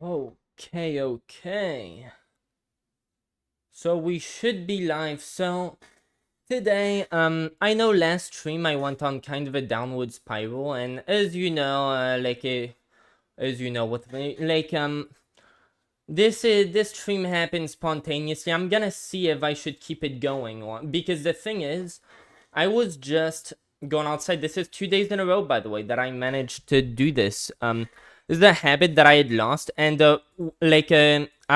Okay. So we should be live. So today, I know last stream I went on kind of a downward spiral, and as you know, as you know with me, this stream happened spontaneously. I'm gonna see if I should keep it going, because the thing is, I was just going outside. This is 2 days in a row, by the way, that I managed to do this. This is a habit that I had lost, and I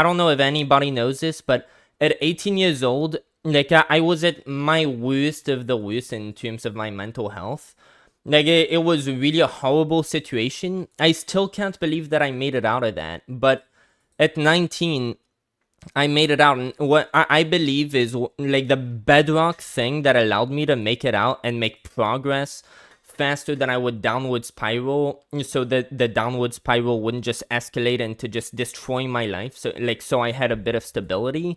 don't know if anybody knows this, but at 18 years old, I was at my worst of the worst in terms of my mental health. It was really a horrible situation. I still can't believe that I made it out of that. But at 19, I made it out, and what I believe is the bedrock thing that allowed me to make it out and make progress faster than I would downward spiral, so that the downward spiral wouldn't just escalate into just destroying my life. So I had a bit of stability.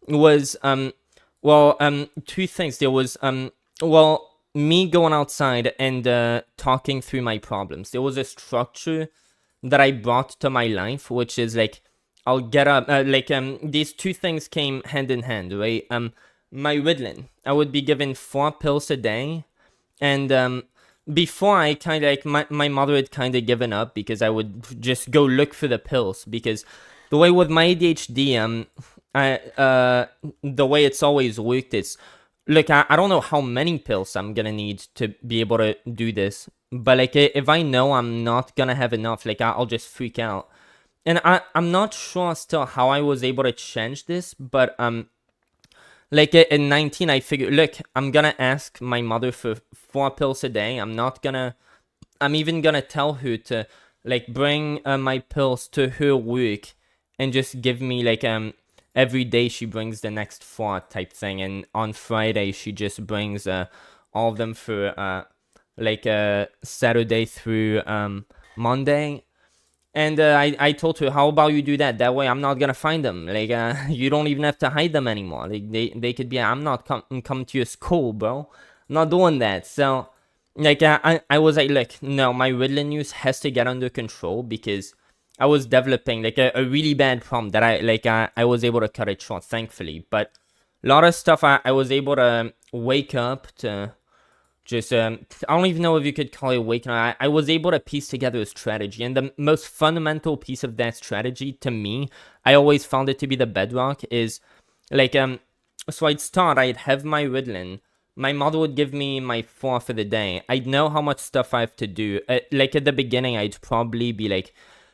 Was two things. There was me going outside and talking through my problems. There was a structure that I brought to my life, which is I'll get up. These two things came hand in hand, right? My Ritalin, I would be given 4 pills a day, and before I kind of my mother had kind of given up because I would just go look for the pills, because the way with my ADHD, the way it's always worked is, look, I don't know how many pills I'm gonna need to be able to do this, but if I know I'm not gonna have enough, I'll just freak out. And I'm not sure still how I was able to change this, but at 19, I figured, look, I'm gonna ask my mother for 4 pills a day. I'm even gonna tell her to bring my pills to her work and just give me every day she brings the next 4 type thing, and on Friday she just brings all of them for Saturday through Monday. And I told her, how about you do that? That way I'm not gonna find them. You don't even have to hide them anymore. They could be, I'm not come to your school, bro. I'm not doing that. So, I was like, look, no, my Ritalin use has to get under control, because I was developing a really bad problem that I was able to cut it short, thankfully. But a lot of stuff I was able to wake up to. Just, I don't even know if you could call it awakening. I was able to piece together a strategy, and the most fundamental piece of that strategy, to me, I always found it to be the bedrock, is, so I'd start, I'd have my Ritalin, my mother would give me my 4 for the day, I'd know how much stuff I have to do, at the beginning, I'd probably be,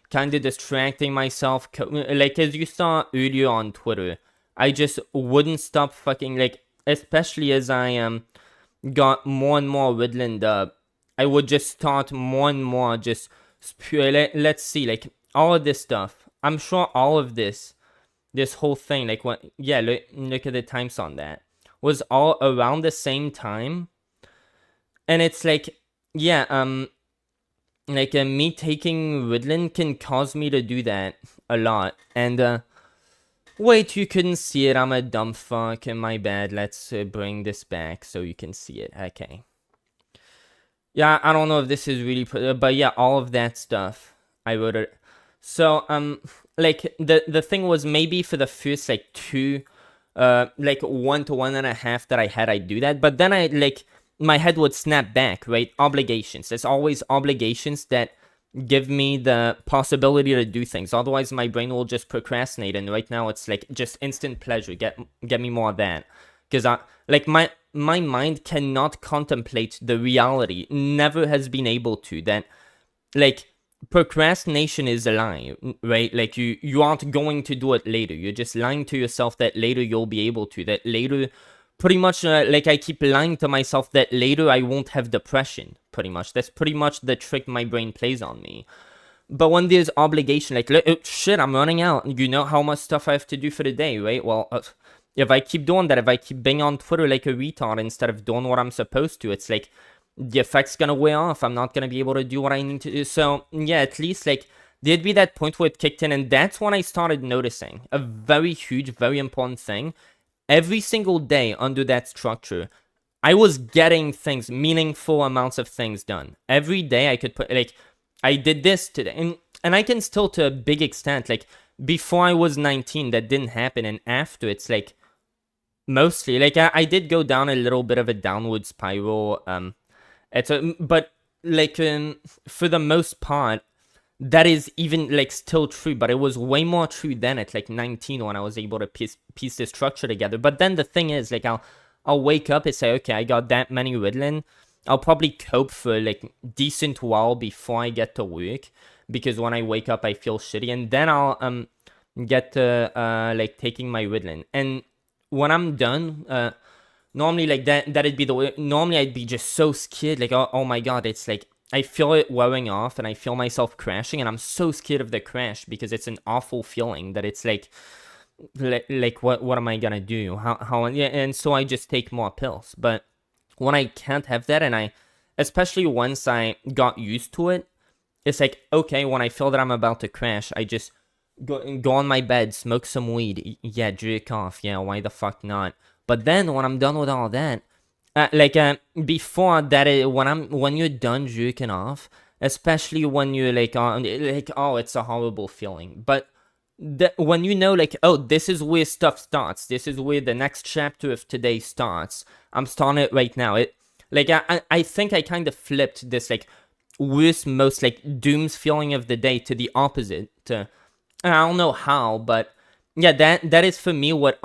kind of distracting myself, as you saw earlier on Twitter, I just wouldn't stop fucking, especially as I, got more and more Ritalin up, I would just start more and more just let's see, all of this stuff. I'm sure all of this whole thing, look at the times on that, was all around the same time. And it's me taking Ritalin can cause me to do that a lot. And wait, you couldn't see it. I'm a dumb fuck. My bad. Let's bring this back so you can see it. Okay. Yeah, I don't know if this is really, but yeah, all of that stuff, I wrote it. So, the thing was, maybe for the first, 2, 1 to 1.5 that I had, I'd do that. But then my head would snap back, right? Obligations. There's always obligations that give me the possibility to do things. Otherwise, my brain will just procrastinate. And right now, it's just instant pleasure. Get me more of that, because my mind cannot contemplate the reality. Never has been able to. That procrastination is a lie, right? You aren't going to do it later. You're just lying to yourself that later you'll be able to. That later. Pretty much, I keep lying to myself that later I won't have depression, pretty much. That's pretty much the trick my brain plays on me. But when there's obligation, shit, I'm running out. You know how much stuff I have to do for the day, right? Well, if I keep doing that, if I keep being on Twitter like a retard instead of doing what I'm supposed to, it's the effect's gonna wear off. I'm not gonna be able to do what I need to do. So, yeah, at least, there'd be that point where it kicked in, and that's when I started noticing a very huge, very important thing. Every single day under that structure, I was getting things, meaningful amounts of things done. Every day I could put, I did this today. And and I can still, to a big extent, like, before I was 19, that didn't happen, and after, it's like, mostly, like, I did go down a little bit of a downward spiral, but, like, for the most part, that is even, like, still true, but it was way more true then at, like, 19, when I was able to piece this structure together. But then the thing is, like, I'll wake up and say, okay, I got that many Ritalin. I'll probably cope for, like, decent while before I get to work, because when I wake up, I feel shitty, and then I'll, get to, like, taking my Ritalin. And when I'm done, normally, like, that'd be the way. Normally, I'd be just so scared, like, oh my god, it's like, I feel it wearing off, and I feel myself crashing, and I'm so scared of the crash, because it's an awful feeling that it's like what am I gonna do? How yeah, and so I just take more pills. But when I can't have that, and especially once I got used to it, it's like, okay, when I feel that I'm about to crash, I just go on my bed, smoke some weed, yeah, jerk off, yeah, why the fuck not? But then when I'm done with all that, before that, when you're done jerking off, especially when you're like, oh, it's a horrible feeling. But when you know, like, oh, this is where stuff starts, this is where the next chapter of today starts, I'm starting it right now. I think I kind of flipped this, like, worst, most, like, dooms feeling of the day to the opposite. I don't know how, but yeah, that is for me what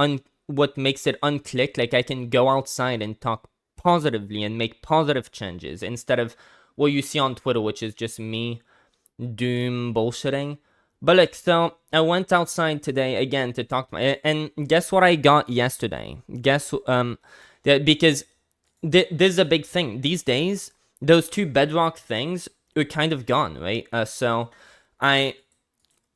makes it unclick. Like, I can go outside and talk positively and make positive changes, instead of what you see on Twitter, which is just me doom bullshitting. But, like, so I went outside today again to talk and guess what I got yesterday? Because this is a big thing these days. Those two bedrock things are kind of gone, right? So I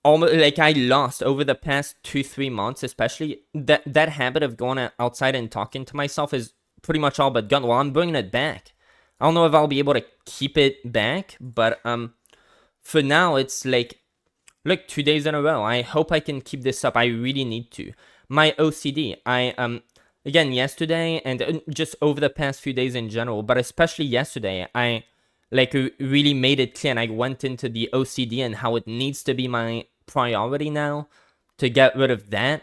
almost, like, I lost over the past 2-3 months, especially that habit of going outside and talking to myself is pretty much all but gone. Well, I'm bringing it back. I don't know if I'll be able to keep it back, but for now, it's like, look, 2 days in a row. I hope I can keep this up. I really need to. My OCD, again, yesterday, and just over the past few days in general, but especially yesterday, I, like, really made it clear, and I went into the OCD and how it needs to be my priority now to get rid of that.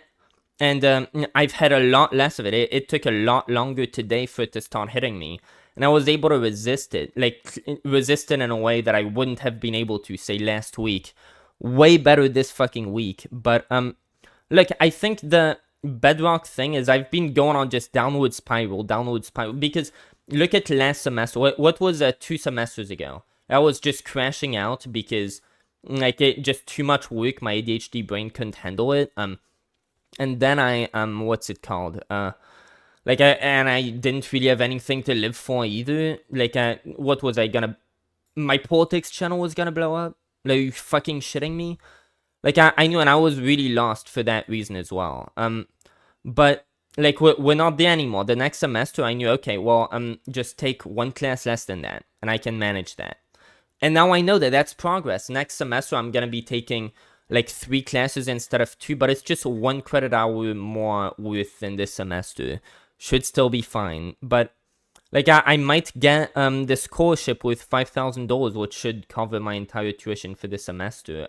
And I've had a lot less of it. It took a lot longer today for it to start hitting me. And I was able to resist it in a way that I wouldn't have been able to, say, last week. Way better this fucking week. But, look, I think the bedrock thing is I've been going on just downward spiral. Because look at last semester. What was 2 semesters ago? I was just crashing out because, like, it just too much work. My ADHD brain couldn't handle it. And then I, what's it called? And I didn't really have anything to live for either. Like, what was I gonna... My politics channel was gonna blow up? Like, are you fucking shitting me? Like, I knew, and I was really lost for that reason as well. But, like, we're not there anymore. The next semester, I knew, okay, well, just take 1 class less than that, and I can manage that. And now I know that that's progress. Next semester, I'm gonna be taking, like, 3 classes instead of 2, but it's just 1 credit hour more worth than this semester. Should still be fine. But, like, I might get the scholarship with $5,000, which should cover my entire tuition for this semester.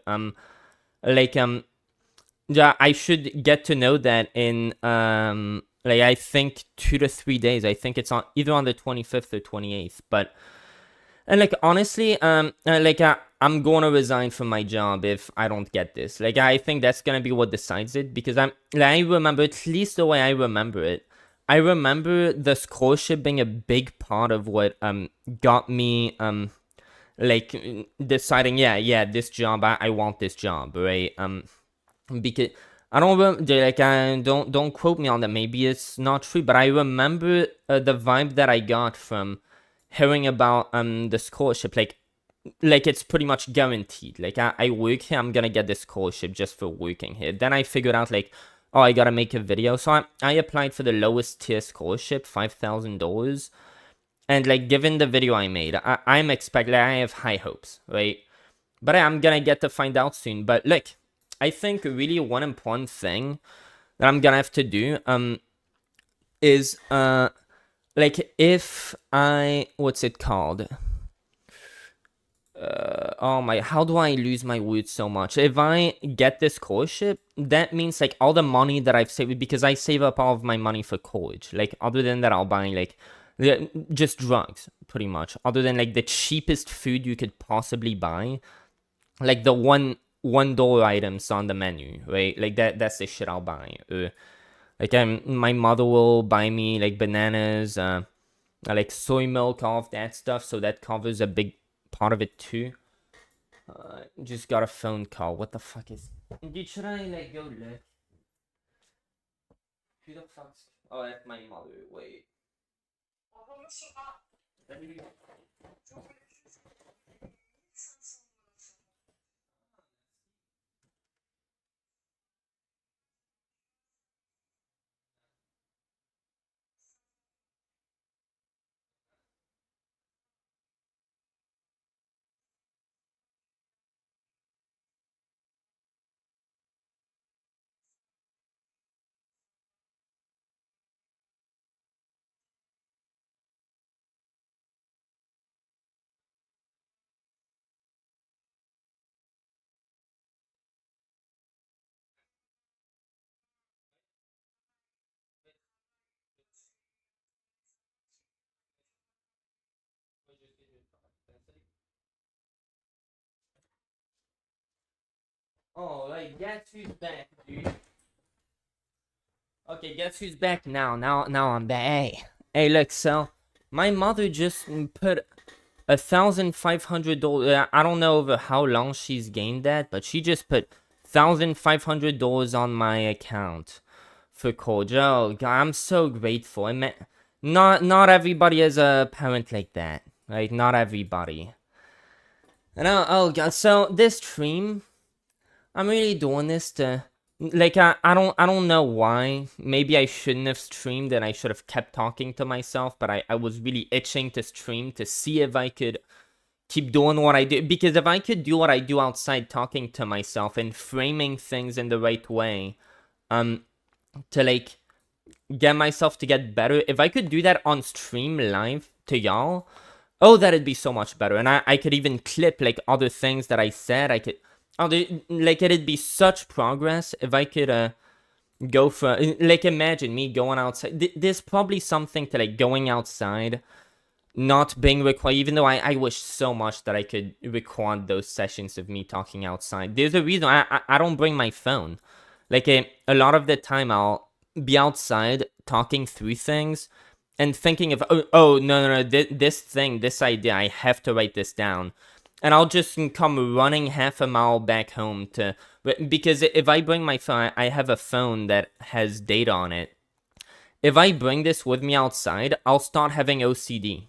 Yeah, I should get to know that in, like, I think 2 to 3 days. I think it's either on the 25th or 28th. But, and, like, honestly, I'm going to resign from my job if I don't get this. Like, I think that's going to be what decides it, because I remember, at least the way I remember it, I remember the scholarship being a big part of what got me like, deciding, yeah, this job, I want this job, right? Because I don't remember, like, don't quote me on that. Maybe it's not true, but I remember the vibe that I got from hearing about the scholarship. Like, it's pretty much guaranteed. Like, I work here, I'm gonna get this scholarship just for working here. Then I figured out, like, oh, I gotta make a video. So I applied for the lowest tier scholarship, $5,000. And, like, given the video I made, I'm expecting, I have high hopes, right? But I'm gonna get to find out soon. But, look, I think really one important thing that I'm gonna have to do is, like, if I... What's it called? Oh my, how do I lose my wood so much? If I get this scholarship, that means like all the money that I've saved, because I save up all of my money for college. Like other than that, I'll buy like just drugs, pretty much. Other than like the cheapest food you could possibly buy, like the $1 items on the menu, right? Like that's the shit I'll buy. Like my mother will buy me like bananas, like soy milk, all of that stuff. So that covers a big part of it too. Just got a phone call. What the fuck is? Dude, should I like go look? Who the fuck's? Oh, that's my mother. Wait. Oh, like guess who's back, dude? Okay, guess who's back now? Now I'm back. Hey, look. So my mother just put $1,500. I don't know over how long she's gained that, but she just put $1,500 on my account for college. Oh God, I'm so grateful. I mean, not everybody has a parent like that, right? Not everybody. And oh God, so this stream, I'm really doing this to, like, I don't know why. Maybe I shouldn't have streamed and I should have kept talking to myself, but I was really itching to stream to see if I could keep doing what I do. Because if I could do what I do outside, talking to myself and framing things in the right way, to like get myself to get better, if I could do that on stream live to y'all, oh, that'd be so much better. And I could even clip like other things that I said. I could, like, it'd be such progress if I could go for, like, imagine me going outside. There's probably something to like going outside not being required, even though I wish so much that I could record those sessions of me talking outside. There's a reason I don't bring my phone. Like a lot of the time I'll be outside talking through things and thinking of, oh no, this thing, this idea, I have to write this down. And I'll just come running half a mile back home to, because if I bring my phone, I have a phone that has data on it. If I bring this with me outside, I'll start having OCD.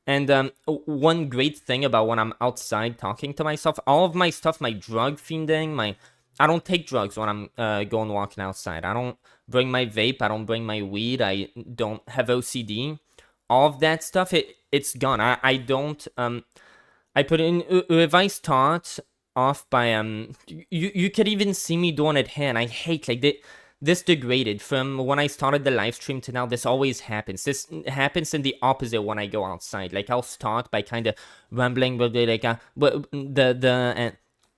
And one great thing about when I'm outside talking to myself, all of my stuff, my drug fiending, I don't take drugs when I'm going walking outside. I don't bring my vape. I don't bring my weed. I don't have OCD. All of that stuff, it's gone. I don't, I put in, if I start off by, you could even see me doing it here, and I hate, like, this degraded from when I started the live stream to now. This always happens. This happens in the opposite when I go outside. Like, I'll start by kind of rambling with like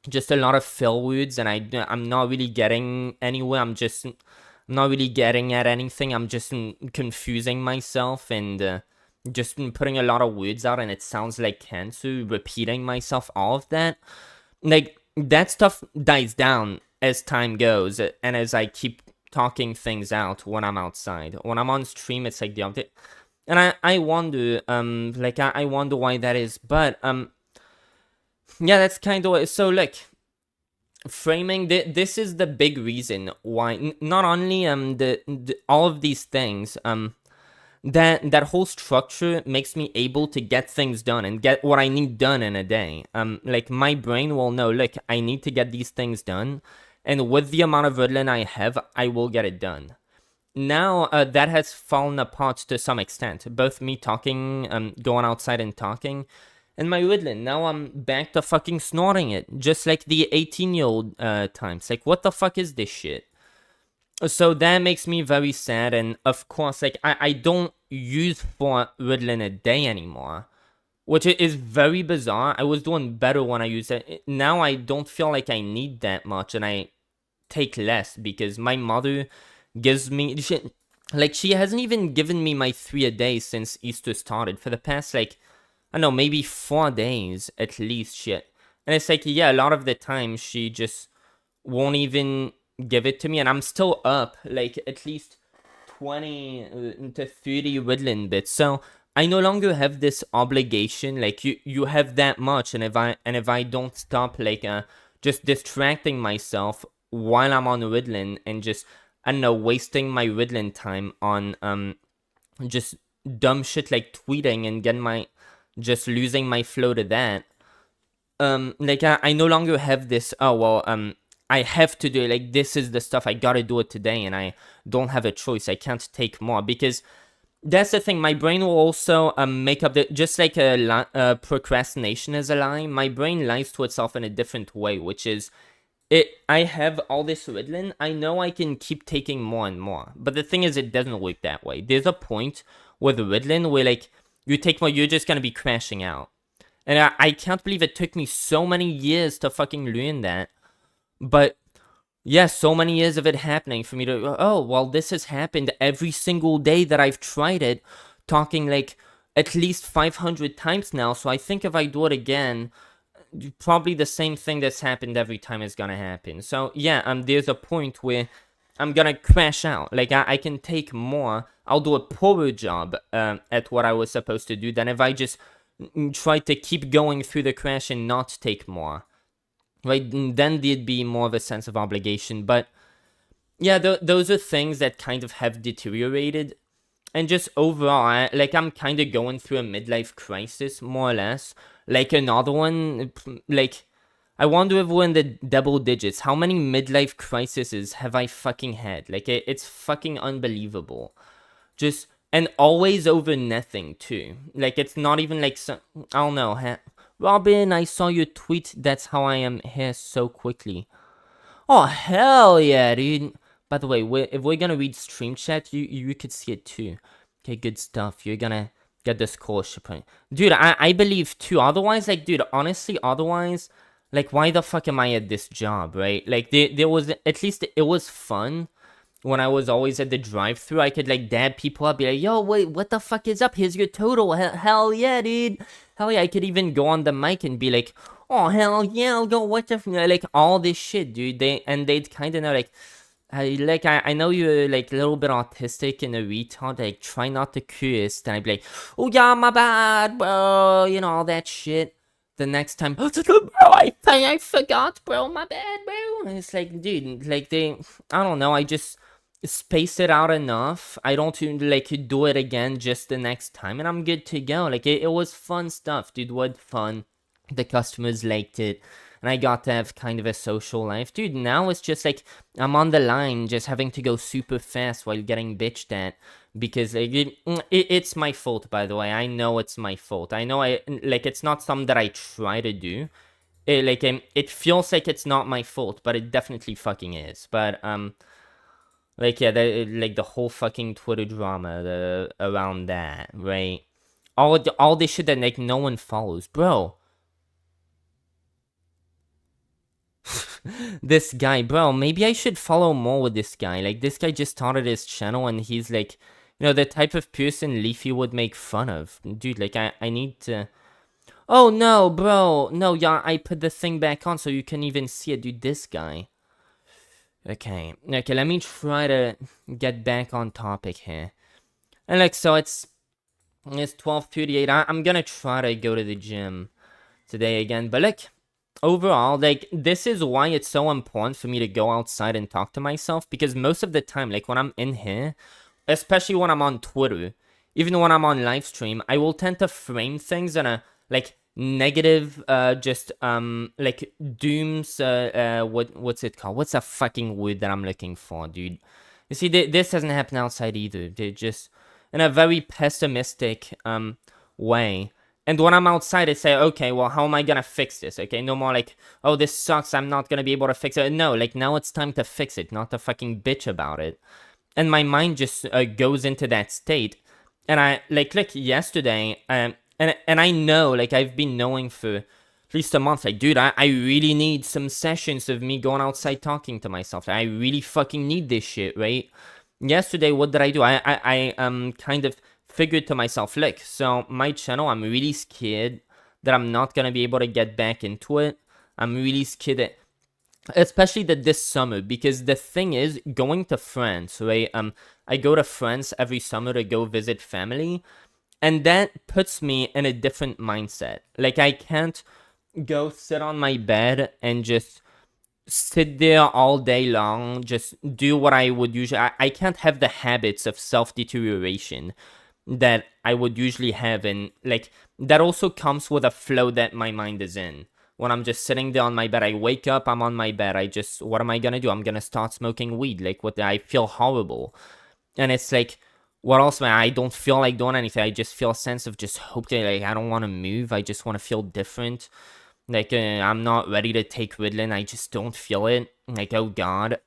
just a lot of fill words, and I'm not really getting anywhere. I'm not really getting at anything. I'm just confusing myself and just putting a lot of words out, and it sounds like cancer, repeating myself, all of that. Like, that stuff dies down as time goes, and as I keep talking things out when I'm outside. When I'm on stream, it's like the opposite. And I wonder, like, I wonder why that is. But, yeah, that's kind of, so, like, framing, this is the big reason why, not only, all of these things, that whole structure makes me able to get things done and get what I need done in a day. Like, my brain will know, look, I need to get these things done, and with the amount of Ritalin I have, I will get it done. Now, that has fallen apart to some extent. Both me talking, going outside and talking, and my Ritalin. Now I'm back to fucking snorting it, just like the 18-year-old times. Like, what the fuck is this shit? So that makes me very sad, and of course, like, I don't use 4 Ritalin a day anymore. which is very bizarre. I was doing better when I used it. Now I don't feel like I need that much, and I take less because my mother gives me shit. Like, she hasn't even given me my 3 a day since Easter started. For the past, like, I don't know, maybe 4 days at least, shit. And it's like, yeah, a lot of the time she just won't even give it to me, and I'm still up, like, at least 20 to 30 Ritalin bits. So I no longer have this obligation. Like, you have that much, and if I don't stop, like, just distracting myself while I'm on Ritalin and just, I don't know, wasting my Ritalin time on just dumb shit like tweeting and getting my, just losing my flow to that. Like, I no longer have this, oh well, I have to do it, like, this is the stuff, I gotta do it today, and I don't have a choice, I can't take more, because that's the thing, my brain will also make up the, just like procrastination is a lie, my brain lies to itself in a different way, which is, I have all this Ritalin, I know I can keep taking more and more, but the thing is, it doesn't work that way. There's a point with Ritalin where, like, you take more, you're just gonna be crashing out. And I can't believe it took me so many years to fucking learn that. But yeah, so many years of it happening for me to, oh, well, this has happened every single day that I've tried it, talking like at least 500 times now. So I think if I do it again, probably the same thing that's happened every time is gonna happen. So yeah, there's a point where I'm gonna crash out. Like, I can take more, I'll do a poorer job at what I was supposed to do than if I just try to keep going through the crash and not take more. Right, then there'd be more of a sense of obligation. But yeah, those are things that kind of have deteriorated. And just overall, I'm kind of going through a midlife crisis, more or less. Like, another one, like, I wonder if we're in the double digits. How many midlife crises have I fucking had? Like, it's fucking unbelievable. Just, and always over nothing, too. Like, it's not even like, I don't know, Robin, I saw your tweet, that's how I am here so quickly. Oh, hell yeah, dude. By the way, if we're gonna read stream chat, you could see it too. Okay, good stuff. You're gonna get the scholarship. Dude, I believe too. Otherwise, like, dude, honestly, otherwise, like, why the fuck am I at this job, right? Like, there was, at least it was fun. When I was always at the drive-thru, I could, like, dab people up, be like, yo, wait, what the fuck is up? Here's your total. Hell yeah, dude. Hell yeah, I could even go on the mic and be like, oh, hell yeah, I'll go, what the f-, like, all this shit, dude. They'd kind of know, like, I know you're, like, a little bit autistic and a retard, like, try not to curse. Then I'd be like, oh, yeah, my bad, bro, you know, all that shit. The next time, bro, I forgot, bro, my bad, bro. And it's like, dude, like, I don't know, I just space it out enough. I don't, like, do it again just the next time, and I'm good to go. Like, it was fun stuff, dude. What fun. The customers liked it, and I got to have kind of a social life. Dude, now it's just like, I'm on the line, just having to go super fast while getting bitched at, because, like, it's my fault, by the way. I know it's my fault. I know it's not something that I try to do. It feels like it's not my fault, but it definitely fucking is. But, like, yeah, the whole fucking Twitter drama around that, right? All this shit that, like, no one follows. Bro. This guy, bro, maybe I should follow more with this guy. Like, this guy just started his channel, and he's, like, you know, the type of person Leafy would make fun of. Dude, like, I need to... Oh, no, bro. No, yeah, I put the thing back on so you can even see it. Dude, this guy... Okay, let me try to get back on topic here. And, like, so it's 12:38. I'm gonna try to go to the gym today again. But, like, overall, like, this is why it's so important for me to go outside and talk to myself. Because most of the time, like, when I'm in here, especially when I'm on Twitter, even when I'm on live stream, I will tend to frame things in a, like, negative, like, dooms, what's it called? What's that fucking word that I'm looking for, dude? You see, this doesn't happen outside either. They're just in a very pessimistic, way. And when I'm outside, I say, okay, well, how am I gonna fix this? Okay, no more like, oh, this sucks, I'm not gonna be able to fix it. No, like, now it's time to fix it, not to fucking bitch about it. And my mind just goes into that state. And I, like yesterday, and I know, like, I've been knowing for at least a month, like, dude, I really need some sessions of me going outside talking to myself. I really fucking need this shit, right? Yesterday, what did I do? I kind of figured to myself, look, so my channel, I'm really scared that I'm not gonna be able to get back into it. I'm really scared that, especially this summer, because the thing is, going to France, right? I go to France every summer to go visit family, and that puts me in a different mindset. Like, I can't go sit on my bed and just sit there all day long, just do what I would usually. I can't have the habits of self-deterioration that I would usually have, and like, that also comes with a flow that my mind is in. When I'm just sitting there on my bed, I wake up, I'm on my bed, what am I gonna do? I'm gonna start smoking weed. Like, I feel horrible. And it's like, what else, man? I don't feel like doing anything. I just feel a sense of just hope that, like, I don't want to move. I just want to feel different. Like, I'm not ready to take Ritalin. I just don't feel it. Like, oh God.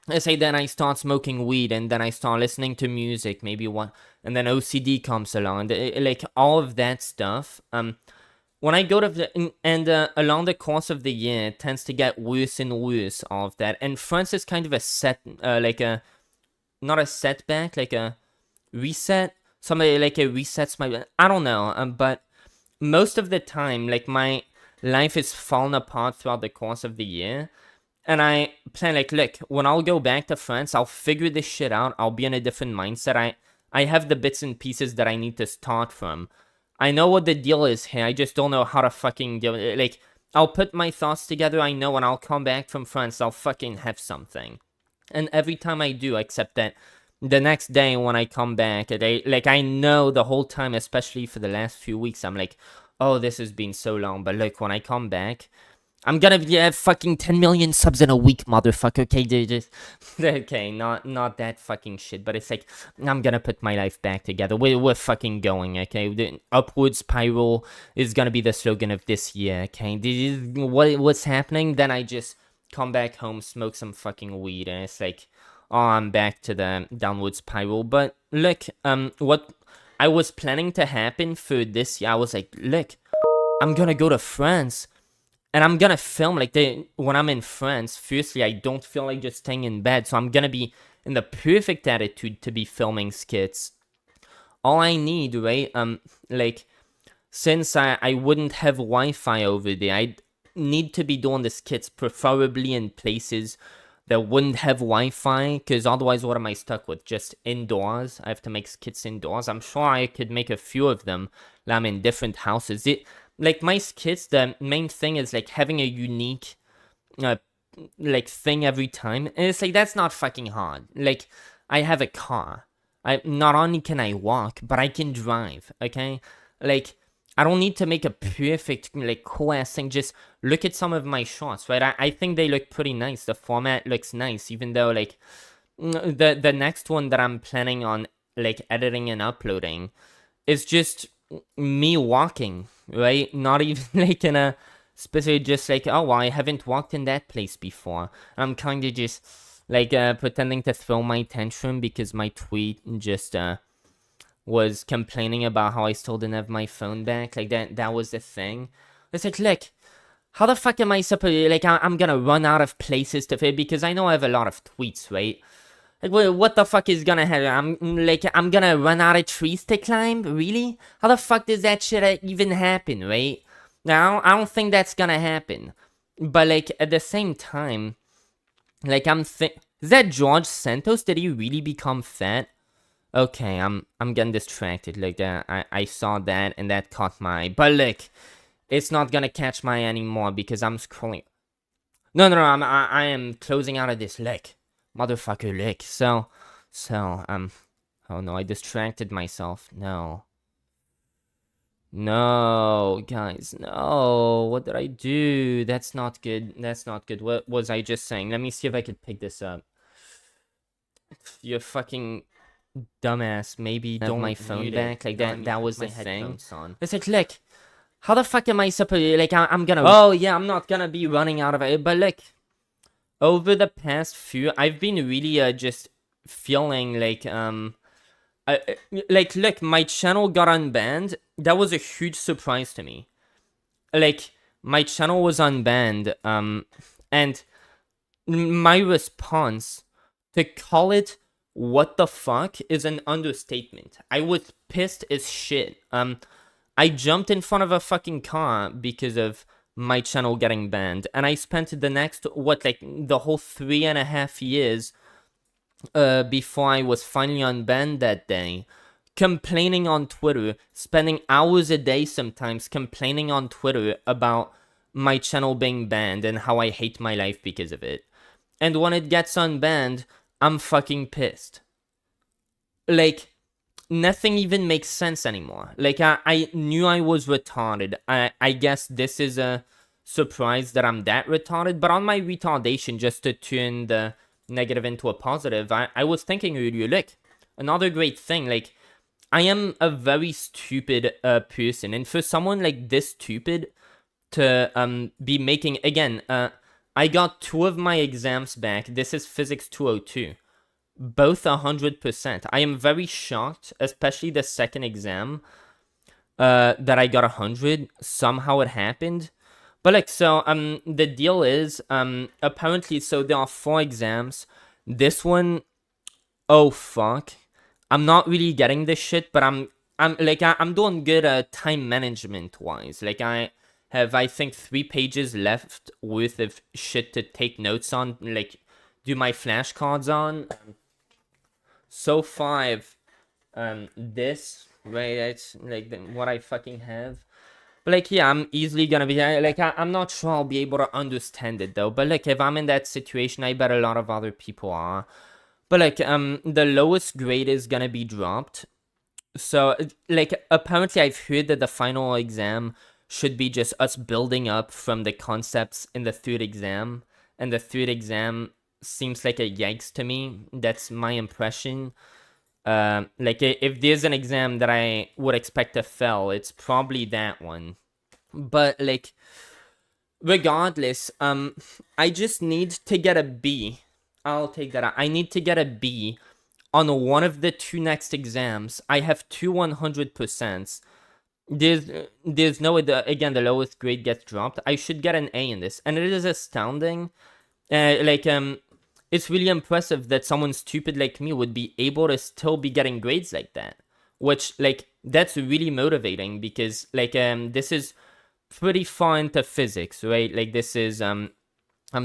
I say then I start smoking weed, and then I start listening to music, maybe one, and then OCD comes along. Like, all of that stuff. When I go to along the course of the year, it tends to get worse and worse, all of that. And France is kind of not a setback, like a reset. Somebody, like, it resets my, I don't know, but most of the time, like, my life is falling apart throughout the course of the year. And I plan, like, look, when I'll go back to France, I'll figure this shit out. I'll be in a different mindset. I have the bits and pieces that I need to start from. I know what the deal is here. I just don't know how to fucking do it. Like, I'll put my thoughts together. I know when I'll come back from France, I'll fucking have something. And every time I do, except that the next day when I come back, I know the whole time, especially for the last few weeks, I'm like, oh, this has been so long. But look, when I come back, I'm gonna have fucking 10 million subs in a week, motherfucker. Okay, just okay, not that fucking shit. But it's like, I'm gonna put my life back together. We're fucking going, okay? The upward spiral is gonna be the slogan of this year, okay? This is what's happening. Then I just come back home, smoke some fucking weed, and it's like, oh, I'm back to the downward spiral. But look, what I was planning to happen for this year, I was like, look, I'm gonna go to France. And I'm gonna film, like, when I'm in France. Firstly, I don't feel like just staying in bed, so I'm gonna be in the perfect attitude to be filming skits. All I need, right, like, since I wouldn't have Wi-Fi over there, I'd need to be doing the skits preferably in places that wouldn't have Wi-Fi, because otherwise what am I stuck with? Just indoors? I have to make skits indoors? I'm sure I could make a few of them, like, I'm in different houses. Like, my skits, the main thing is, like, having a unique, like, thing every time. And it's like, that's not fucking hard. Like, I have a car. Not only can I walk, but I can drive, okay? Like, I don't need to make a perfect, like, cool-ass thing. Just look at some of my shots, right? I think they look pretty nice. The format looks nice, even though, like, the next one that I'm planning on, like, editing and uploading is just me walking, right? Not even like in a specific, just like, oh, well, I haven't walked in that place before. I'm kind of just like pretending to throw my tantrum because my tweet just was complaining about how I still didn't have my phone back. Like, that was the thing. It's like, look, how the fuck am I supposed, like, I'm gonna run out of places to fit, because I know I have a lot of tweets, right? Like, what the fuck is gonna happen? I'm gonna run out of trees to climb? Really? How the fuck does that shit even happen, right? Now, I don't think that's gonna happen. But, like, at the same time, like, is that George Santos? Did he really become fat? Okay, I'm getting distracted. Like, that, I saw that, and that caught my eye. But, like, it's not gonna catch my eye anymore, because I'm scrolling. No, I am closing out of this, like, motherfucker, lick. So, oh no, I distracted myself. No, guys, no, what did I do? That's not good. What was I just saying? Let me see if I could pick this up. You fucking dumbass, maybe don't my phone back. Like, that was the thing. It's like, look, how the fuck am I supposed, like, I'm gonna, oh yeah, I'm not gonna be running out of it, but look, over the past few, I've been really just feeling like Like, look, my channel got unbanned. That was a huge surprise to me. Like, my channel was unbanned, and my response to call it what the fuck is an understatement. I was pissed as shit. I jumped in front of a fucking car because of my channel getting banned, and I spent the next, like, the whole 3.5 years before I was finally unbanned that day, complaining on Twitter, spending hours a day sometimes complaining on Twitter about my channel being banned and how I hate my life because of it. And when it gets unbanned, I'm fucking pissed. Like, nothing even makes sense anymore. Like, I knew I was retarded. I guess this is a surprise that I'm that retarded, but on my retardation, just to turn the negative into a positive, I was thinking earlier, like, another great thing, like, I am a very stupid person, and for someone like this stupid to be making, again, I got 2 of my exams back. This is Physics 202. Both 100%. I am very shocked, especially the second exam, that I got 100. Somehow it happened. But like, so the deal is, apparently, so there are 4 exams. This one, oh fuck, I'm not really getting this shit, but I'm doing good time management wise. Like, I have, I think, 3 pages left worth of shit to take notes on, like, do my flashcards on. So 5, this, right, that's like what I fucking have. But like, yeah, I'm easily gonna be, like, I'm not sure I'll be able to understand it though. But like, if I'm in that situation, I bet a lot of other people are. But like, the lowest grade is gonna be dropped. So like, apparently I've heard that the final exam should be just us building up from the concepts in the 3rd exam. And the 3rd exam seems like a yikes to me. That's my impression. Like, if there's an exam that I would expect to fail, it's probably that one. But like, regardless, I just need to get a B. I'll take that out. I need to get a B on one of the 2 next exams. I have 2 100%. There's no, again, the lowest grade gets dropped. I should get an A in this, and it is astounding. It's really impressive that someone stupid like me would be able to still be getting grades like that. Which, like, that's really motivating because, like, this is pretty far into physics, right? Like, this is, I'm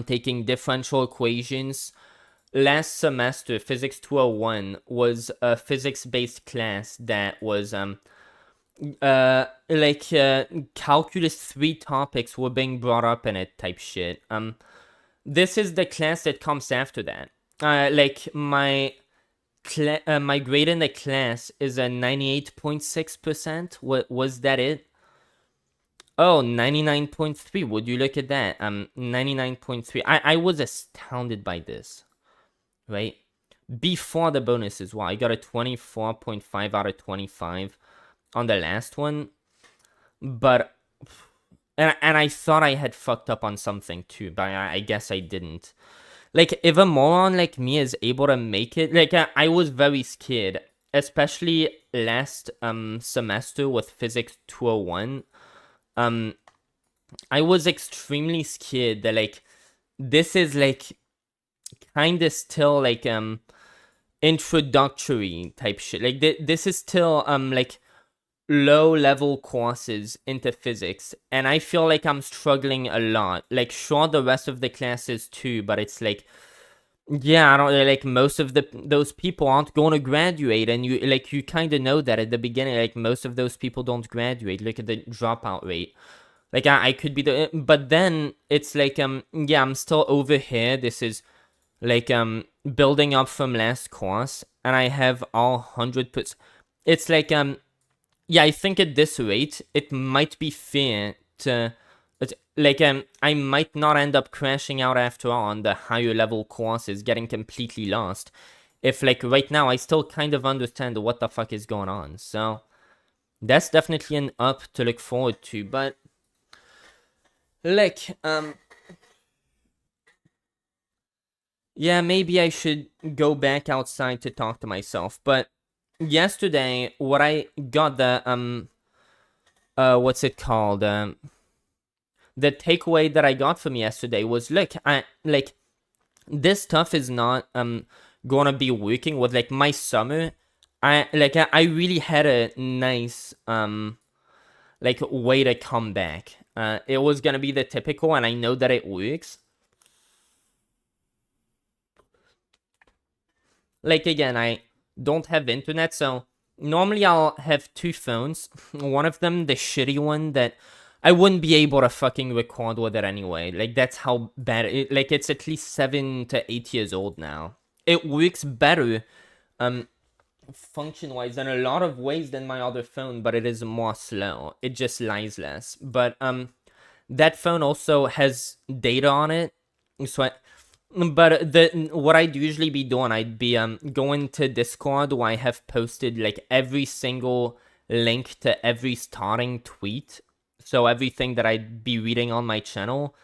taking differential equations. Last semester, Physics 201 was a physics-based class that was, Calculus 3 topics were being brought up in it type shit. This is the class that comes after that. Like, my grade in the class is a 98.6%. Was that it? Oh, 99.3. Would you look at that? 99.3. I was astounded by this, right? Before the bonus as well. I got a 24.5 out of 25 on the last one. But and I thought I had fucked up on something too, but I guess I didn't. Like, if a moron like me is able to make it, like, I was very scared, especially last semester with Physics 201. I was extremely scared that, like, this is, like, kind of still, like, introductory type shit. Like, this is still, like, low-level courses into physics, and I feel like I'm struggling a lot. Like, sure, the rest of the classes too, but it's like, yeah, I don't, like, most of those people aren't going to graduate, and you kind of know that at the beginning. Like, most of those people don't graduate. Look at the dropout rate. Like, I could be but then it's like, yeah, I'm still over here. This is like, building up from last course, and I have all 100%. It's like, yeah, I think at this rate, it might be fair to, like, I might not end up crashing out after all on the higher level courses, getting completely lost. If, like, right now, I still kind of understand what the fuck is going on. So, that's definitely an up to look forward to. But, like, yeah, maybe I should go back outside to talk to myself. But yesterday, what I got what's it called? The takeaway that I got from yesterday was, look, this stuff is not gonna be working with like my summer. I really had a nice like way to come back. It was gonna be the typical, and I know that it works. Like, again, I don't have internet, so normally I'll have two phones. One of them, the shitty one that I wouldn't be able to fucking record with it anyway. Like, that's how bad it, like, it's at least 7 to 8 years old now. It works better, function-wise in a lot of ways than my other phone, but it is more slow. It just lies less. But, that phone also has data on it, so but what I'd usually be doing, I'd be going to Discord where I have posted like every single link to every starting tweet. So everything that I'd be reading on my channel,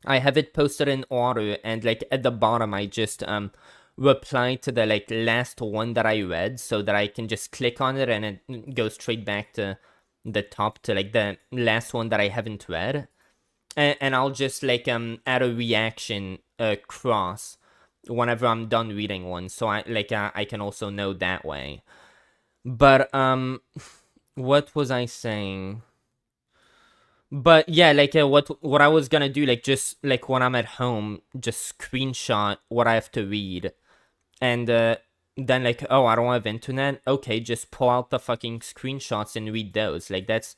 I have it posted in order, and like at the bottom I just reply to the like last one that I read, so that I can just click on it and it goes straight back to the top to like the last one that I haven't read. And I'll just like add a reaction cross whenever I'm done reading one, so I can also know that way. But what was I saying? But yeah, like what I was gonna do, like just like when I'm at home, just screenshot what I have to read, and then like, oh, I don't have internet. Okay, just pull out the fucking screenshots and read those. Like that's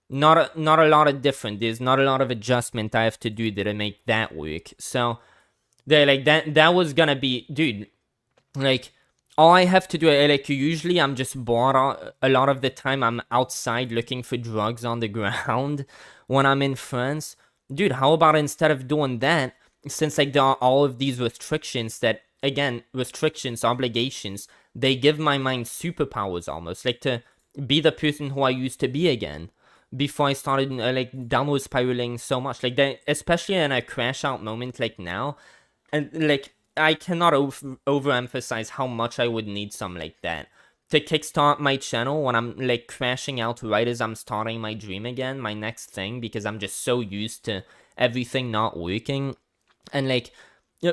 not a lot of different. There's not a lot of adjustment I have to do to make that work. So they like that was gonna be, dude, like all I have to do, like usually I'm just bored a lot of the time. I'm outside looking for drugs on the ground when I'm in France. Dude, how about instead of doing that, since like there are all of these restrictions that, again, restrictions, obligations, they give my mind superpowers almost, like to be the person who I used to be again. Before I started like downward spiraling so much, like that, especially in a crash out moment like now, and like I cannot overemphasize how much I would need something like that to kickstart my channel when I'm like crashing out right as I'm starting my dream again, my next thing, because I'm just so used to everything not working. And like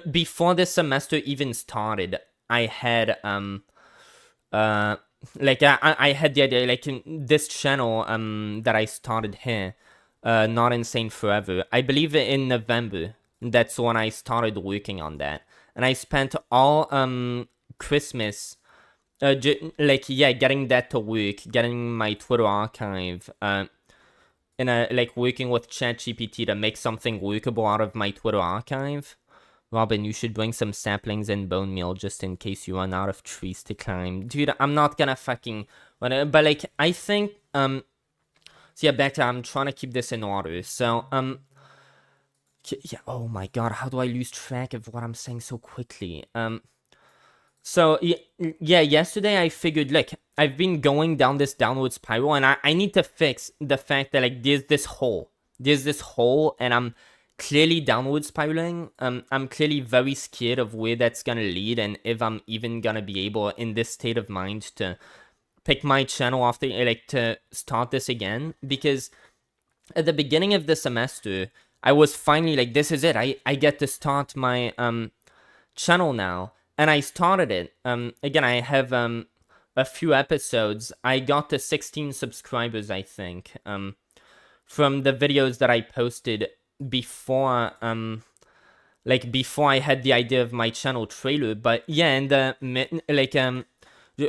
before this semester even started, I had like I had the idea, like in this channel that I started here, Not Insane Forever, I believe in November, that's when I started working on that, and I spent all Christmas like getting that to work, getting my Twitter archive, and like working with ChatGPT to make something workable out of my Twitter archive. Robin, you should bring some saplings and bone meal just in case you run out of trees to climb. Dude, I'm not gonna fucking... But, like, I think, So, yeah, back to... I'm trying to keep this in order. So, Yeah, oh my god, how do I lose track of what I'm saying so quickly? So, yeah, yesterday I figured, look, I've been going down this downward spiral, and I need to fix the fact that, like, there's this hole. And I'm clearly downward spiraling. I'm clearly very scared of where that's gonna lead, and if I'm even gonna be able, in this state of mind, to pick my channel after, like, to start this again. Because at the beginning of the semester, I was finally like, this is it. I get to start my channel now. And I started it. Again, I have a few episodes. I got to 16 subscribers, I think, from the videos that I posted before before I had the idea of my channel trailer. But yeah, and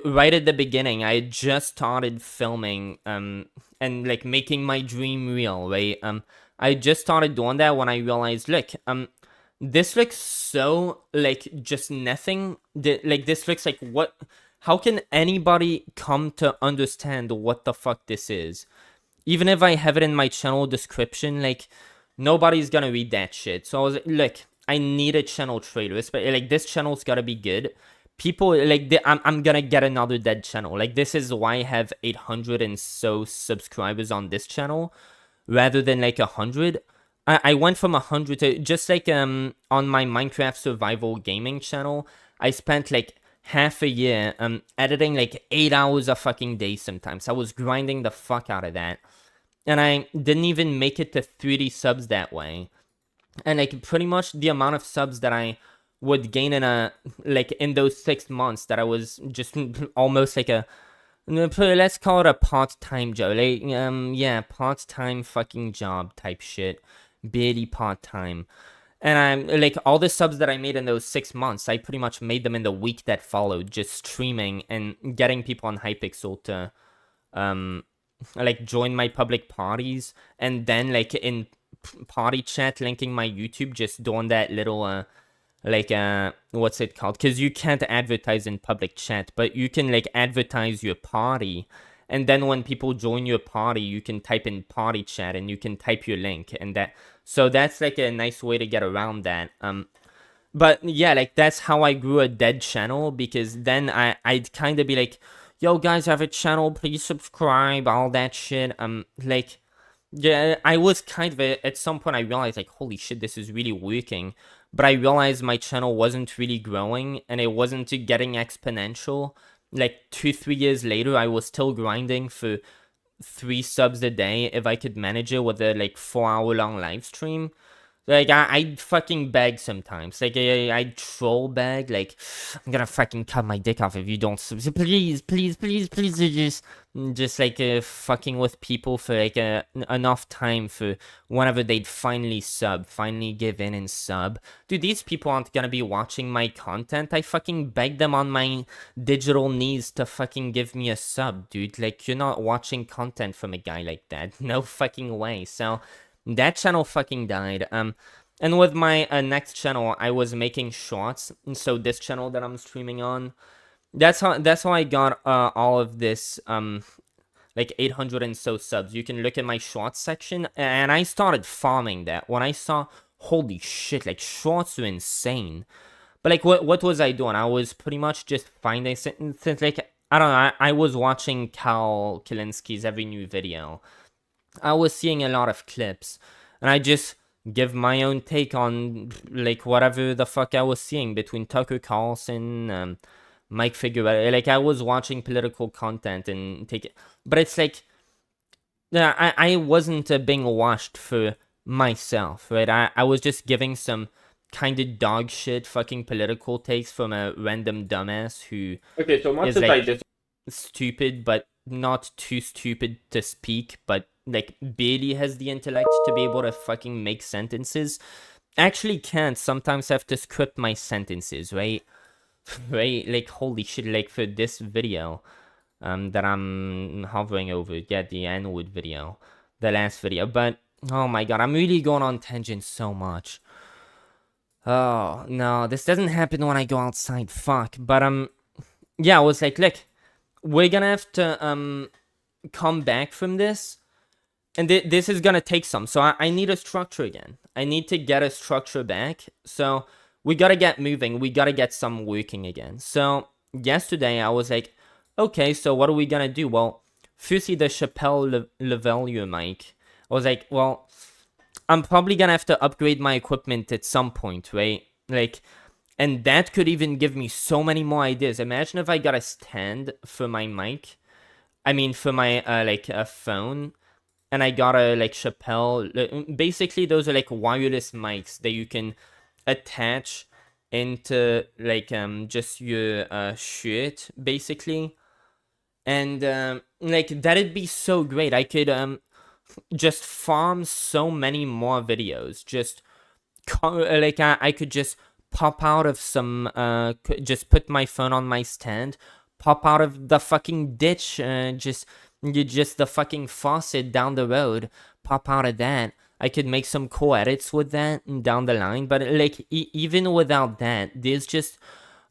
right at the beginning, I had just started filming and like making my dream real, right? I just started doing that when I realized, look, this looks so like just nothing. Like this looks like what? How can anybody come to understand what the fuck this is? Even if I have it in my channel description, like nobody's gonna read that shit. So I was like, look, I need a channel trailer. Like this channel's gotta be good. People like I'm gonna get another dead channel. Like this is why I have 800 and so subscribers on this channel, rather than like 100. I went from 100 to just like on my Minecraft survival gaming channel. I spent like half a year editing like 8 hours a fucking day sometimes. I was grinding the fuck out of that. And I didn't even make it to 30 subs that way. And like pretty much the amount of subs that I would gain in those 6 months that I was just almost like let's call it a part-time job. Like, yeah, part-time fucking job type shit. Barely part-time. And I'm like, all the subs that I made in those 6 months, I pretty much made them in the week that followed, just streaming and getting people on Hypixel to like join my public parties, and then like in party chat linking my YouTube, just doing that little what's it called, because you can't advertise in public chat, but you can like advertise your party, and then when people join your party, you can type in party chat and you can type your link, and so that's like a nice way to get around that. But yeah, like that's how I grew a dead channel, because then I'd kind of be like, yo guys, I have a channel, please subscribe, all that shit. Like, yeah, I was kind of at some point I realized like, holy shit, this is really working. But I realized my channel wasn't really growing, and it wasn't getting exponential. Like 2-3 years later, I was still grinding for 3 subs a day if I could manage it with a like 4-hour-long live stream. Like, I'd fucking beg sometimes. Like, I'd troll beg. Like, I'm gonna fucking cut my dick off if you don't sub. Please, please, please, please. Just like, fucking with people for, like, enough time for whenever they'd finally give in and sub. Dude, these people aren't gonna be watching my content. I fucking begged them on my digital knees to fucking give me a sub, dude. Like, you're not watching content from a guy like that. No fucking way. So that channel fucking died. And with my next channel, I was making shorts. And so this channel that I'm streaming on, that's how I got all of this like 800 and so subs. You can look at my shorts section, and I started farming that when I saw, holy shit, like shorts are insane. But like, what was I doing? I was pretty much just finding since like, I don't know, I was watching Cal Kalinski's every new video. I was seeing a lot of clips, and I just give my own take on like whatever the fuck I was seeing between Tucker Carlson, Mike Figueroa. Like, I was watching political content and take it, but it's like, I wasn't being watched for myself, right? I was just giving some kind of dog shit fucking political takes from a random dumbass who is like stupid, but not too stupid to speak, but like barely has the intellect to be able to fucking make sentences. Actually can't sometimes have to script my sentences, right? Right? Like, holy shit, like for this video that I'm hovering over, yeah, the N-word video, the last video. But oh my god, I'm really going on tangents so much. Oh no, this doesn't happen when I go outside, fuck. But yeah, I was like, look, we're gonna have to come back from this, and this is gonna take some. So I need a structure again. I need to get a structure back. So we gotta get moving. We gotta get some working again. So yesterday I was like, okay, so what are we gonna do? Well, firstly, the Chappelle Lavalier mic. I was like, well, I'm probably gonna have to upgrade my equipment at some point, right? Like, and that could even give me so many more ideas. Imagine if I got a stand for my mic. I mean, for my like a phone. And I got a like Chappelle. Basically, those are like wireless mics that you can attach into like just your shirt, basically. And like that'd be so great. I could just farm so many more videos. Just like I could just pop out of some just put my phone on my stand, pop out of the fucking ditch, just the fucking faucet down the road, pop out of that. I could make some cool edits with that down the line. But like even without that, there's just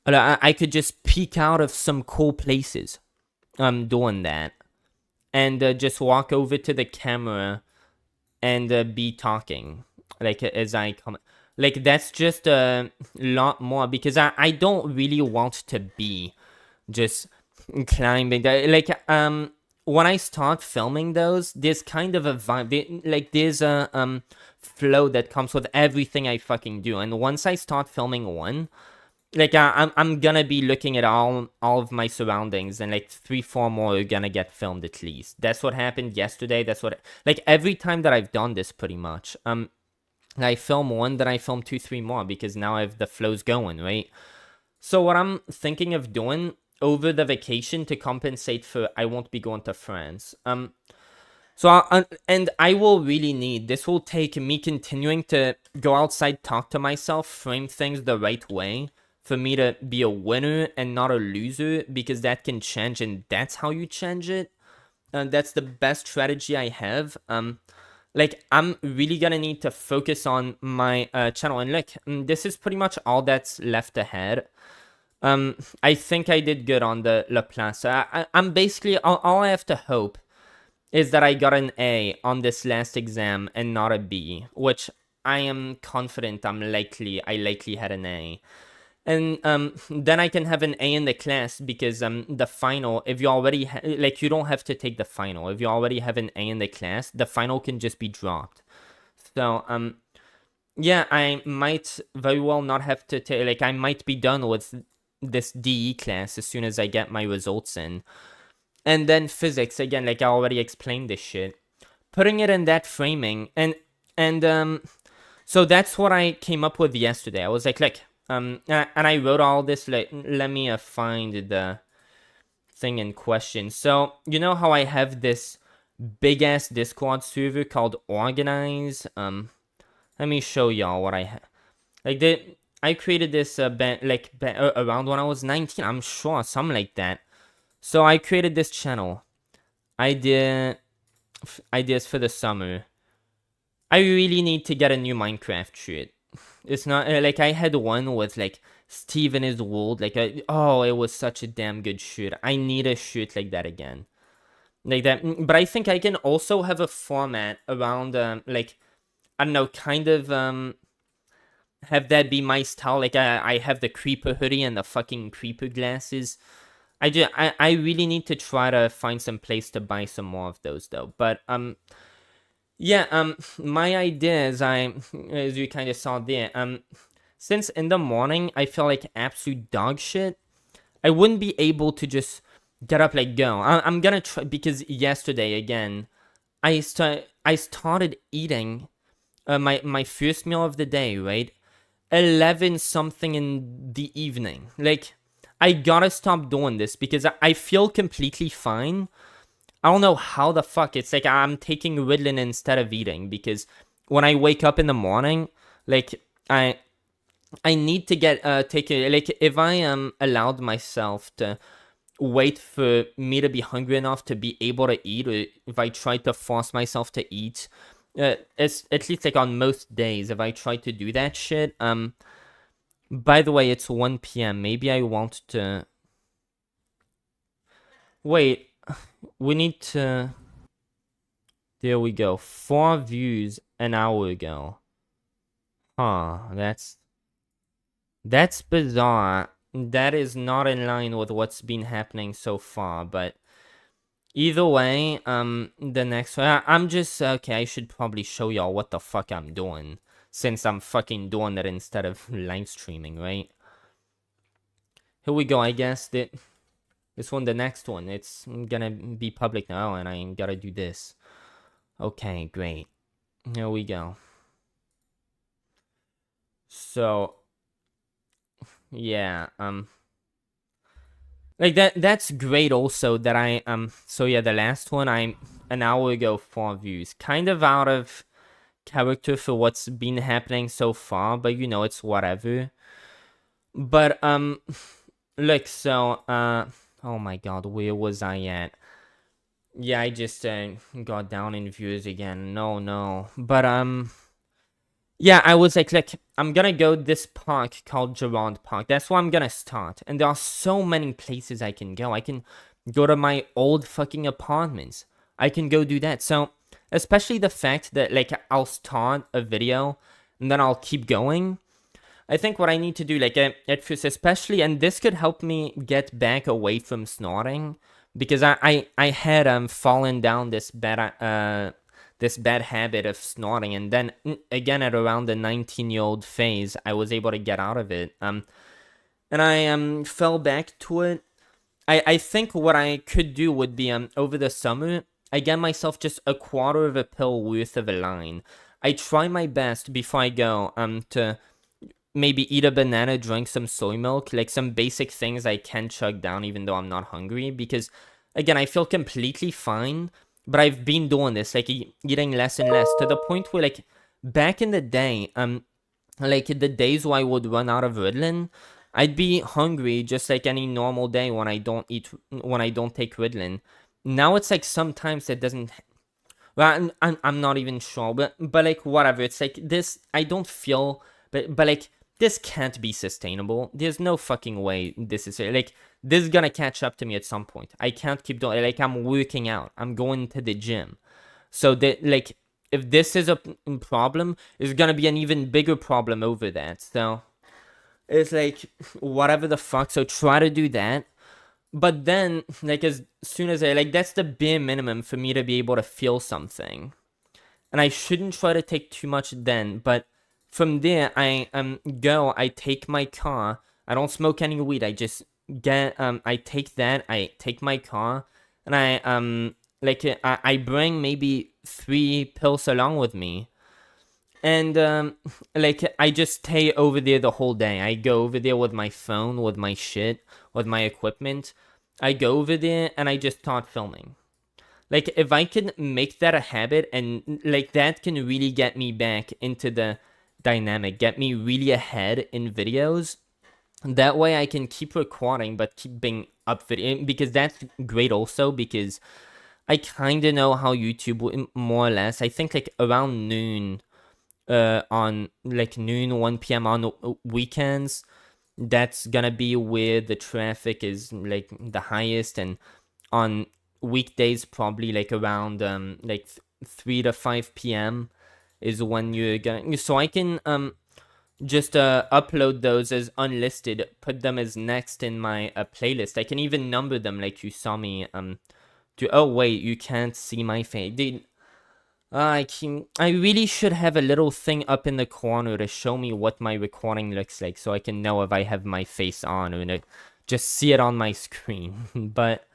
I could just peek out of some cool places doing that, and just walk over to the camera and be talking like as I come. Like, that's just a lot more, because I don't really want to be just climbing that. Like, when I start filming those, there's kind of a vibe, like there's a flow that comes with everything I fucking do. And once I start filming one, like I'm gonna be looking at all of my surroundings, and like 3-4 more are gonna get filmed at least. That's what happened yesterday. That's what, like, every time that I've done this, pretty much. I film one, then I film 2-3 more, because now I have the flows going, right? So what I'm thinking of doing over the vacation to compensate for I won't be going to France. And I will really need, this will take me continuing to go outside, talk to myself, frame things the right way for me to be a winner and not a loser, because that can change, and that's how you change it. That's the best strategy I have. Like, I'm really gonna need to focus on my channel, and look, this is pretty much all that's left ahead. I think I did good on the La Place. I'm basically, all I have to hope is that I got an A on this last exam and not a B, which I am confident I likely had an A. And then I can have an A in the class, because the final, if you already like, you don't have to take the final. If you already have an A in the class, the final can just be dropped. So yeah, I might very well not have to take, like, I might be done with this DE class as soon as I get my results in. And then physics, again, like I already explained this shit. Putting it in that framing, and so that's what I came up with yesterday. I was like, look, and I wrote all this, like, let me find the thing in question. So, you know how I have this big-ass Discord server called Organize? Let me show y'all what I have. Like, I created this around when I was 19, I'm sure, something like that. So I created this channel. Ideas for the summer. I really need to get a new Minecraft shirt. It's not like I had one with like Steve in his world. Like, oh, it was such a damn good shirt. I need a shirt like that again. Like that. But I think I can also have a format around like, I don't know, kind of have that be my style. Like I have the creeper hoodie and the fucking creeper glasses. I really need to try to find some place to buy some more of those though. But yeah, my idea is, as you kind of saw there, since in the morning I feel like absolute dog shit, I wouldn't be able to just get up, like, go. I'm gonna try, because yesterday again, I started eating my first meal of the day, right? 11 something in the evening. Like, I gotta stop doing this, because I feel completely fine. I don't know how the fuck. It's like I'm taking Ritalin instead of eating, because when I wake up in the morning, like, I need to get like, if I allowed myself to wait for me to be hungry enough to be able to eat, or if I tried to force myself to eat, it's at least like on most days, if I try to do that shit, by the way, it's 1 p.m. Maybe I want to wait. We need to, there we go, 4 views an hour ago. Huh, that's bizarre. That is not in line with what's been happening so far, but either way, the next one, I'm just, okay, I should probably show y'all what the fuck I'm doing, since I'm fucking doing it instead of live streaming, right? Here we go, I guess that this one, the next one, it's gonna be public now, and I gotta do this. Okay, great. Here we go. So, yeah, like that's great also that I, so yeah, the last one, I'm an hour ago, 4 views. Kind of out of character for what's been happening so far, but you know, it's whatever. But, look, so, oh my god, where was I at? Yeah, I just got down in views again. No. But, yeah, I was like, look, I'm gonna go this park called Gerard Park. That's where I'm gonna start. And there are so many places I can go. I can go to my old fucking apartments. I can go do that. So, especially the fact that, like, I'll start a video and then I'll keep going. I think what I need to do, like, at first, especially, and this could help me get back away from snorting, because I had fallen down this bad habit of snorting, and then again at around the 19-year-old phase, I was able to get out of it. And and I fell back to it. I think what I could do would be over the summer, I get myself just a quarter of a pill worth of a line. I try my best before I go to maybe eat a banana, drink some soy milk, like some basic things I can chug down even though I'm not hungry, because again, I feel completely fine, but I've been doing this, like eating less and less, to the point where, like, back in the day, like the days where I would run out of Ritalin, I'd be hungry just like any normal day when I don't take Ritalin. Now it's like sometimes it doesn't. Well, I'm not even sure, but like whatever. It's like this. I don't feel, but like this can't be sustainable. There's no fucking way this is like this is gonna catch up to me at some point. I can't keep doing like I'm working out. I'm going to the gym, so that like if this is a problem, it's gonna be an even bigger problem over that. So it's like whatever the fuck. So try to do that. But then, like, as soon as like, that's the bare minimum for me to be able to feel something. And I shouldn't try to take too much then. But from there, I I take my car. I don't smoke any weed. I just I take that. I take my car. And I bring maybe 3 pills along with me. And, like, I just stay over there the whole day. I go over there with my phone, with my shit, with my equipment. I go over there and I just start filming. Like, if I can make that a habit, and, like, that can really get me back into the dynamic, get me really ahead in videos. That way I can keep recording, but keep being up video. Because that's great also, because I kind of know how YouTube, more or less, I think, like, around noon, on like noon 1 p.m. on weekends, that's gonna be where the traffic is like the highest, and on weekdays probably like around 3 to 5 p.m. is when you're gonna, so I can just upload those as unlisted, put them as next in my playlist. I can even number them like you saw me oh wait, you can't see my face, dude. I really should have a little thing up in the corner to show me what my recording looks like, so I can know if I have my face on, or just see it on my screen. But